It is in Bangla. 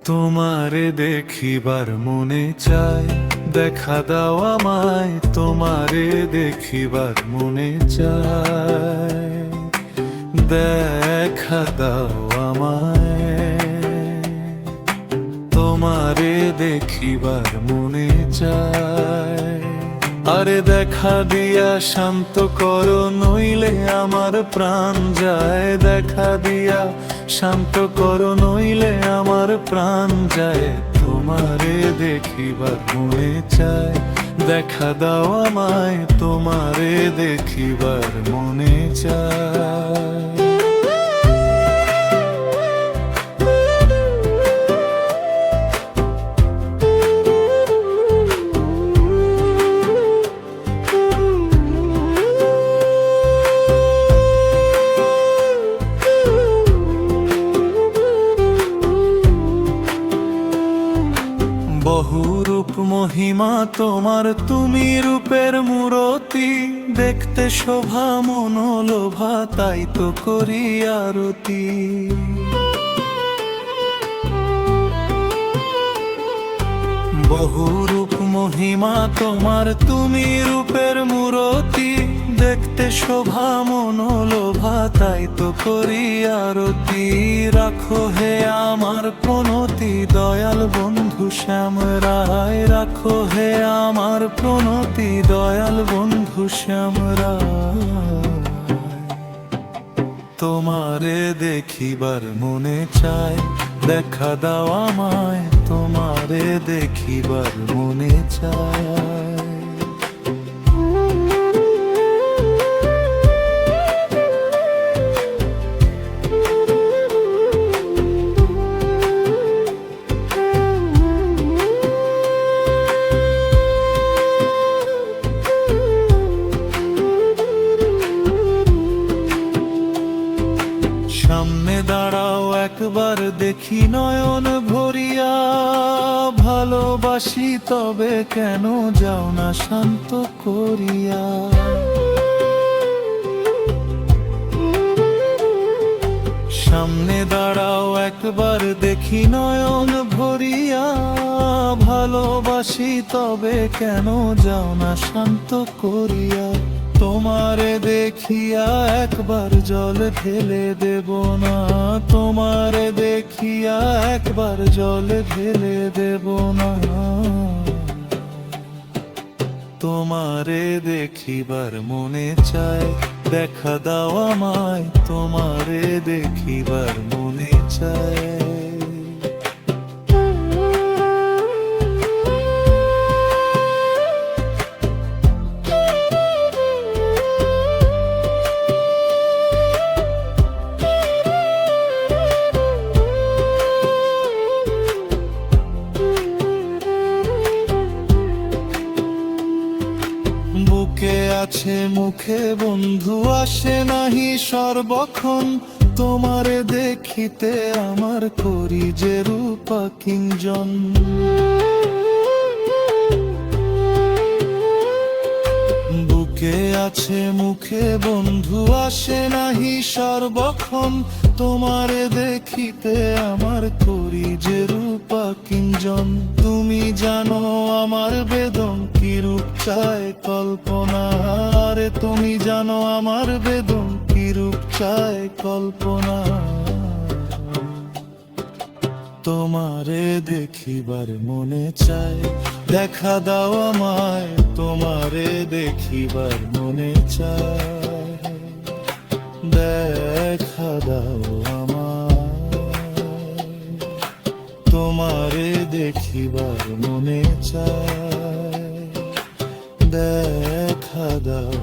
তোমারে দেখিবার মনে চায়, দেখা দাও আমায়। তোমারে দেখিবার মনে চায়, দেখা দাও আমায়। তোমারে দেখিবার মনে চায়। আরে দেখা দিয়া শান্ত করো, নইলে আমার প্রাণ যায়। দেখা দিয়া শান্ত করো, নইলে আমার প্রাণ যায়। তোমারে দেখিবার মনে চায়, দেখা দাও আমায়। তোমারে দেখিবার মনে চায়। বহুরূপ মহিমা তোমার, তুমি রূপের মূরতি। দেখতে শোভা মনোলোভা, তাই তো করি আরতি। বহুরূপ মহিমা তোমার, তুমি রূপের মূরতি। দেখতে শোভা মনোলোভা, তাই তো করি আরতি। রাখো হে আমার প্রণতি, দয়াল বন্ধু শ্যাম রায়। রাখো হে আমার প্রণতি, দয়াল বন্ধু শ্যাম রায়। তোমারে দেখিবার মনে চায়, দেখা দাও আমায়। তোমারে দেখিবার মনে চায়। সামনে দাঁড়াও একবার দেখি নয়ন ভরিয়া। ভালোবাসি তবে কেন যাও না শান্ত করিয়া। সামনে দাঁড়াও একবার দেখি নয়ন ভরিয়া। ভালোবাসি তবে কেন যাও না শান্ত করিয়া। তোমারে দেখিয়া একবার জল ঢেলে দেব না। তোমারে দেখিয়া একবার জল ঢেলে দেব না। তোমারে দেখিবার মনে চায়, দেখা দাও আমায়। তোমারে দেখিবার মনে চায়। বুকে আছে মুখে বন্ধু, আসে নাহি সর্বক্ষণ। তোমারে দেখিতে আমার করি যে রূপা কিঞ্জন। বুকে আছে মুখে বন্ধু, আসে নাহি সর্বক্ষণ। তোমারে দেখিতে আমার করি যে রূপা কিঞ্জন। তুমি জানো আমার বেদন কি রূপ চায় কল্পনা। আরে তুমি জানো আমার বেদন কি রূপ চায় কল্পনা। তোমারে দেখিবার মনে চায়, দেখা দাও আমায়। তোমারে দেখিবার মনে চায়, দেখা দাও আমায়। তোমারে দেখিবার মনে চায়, দেখা দাও।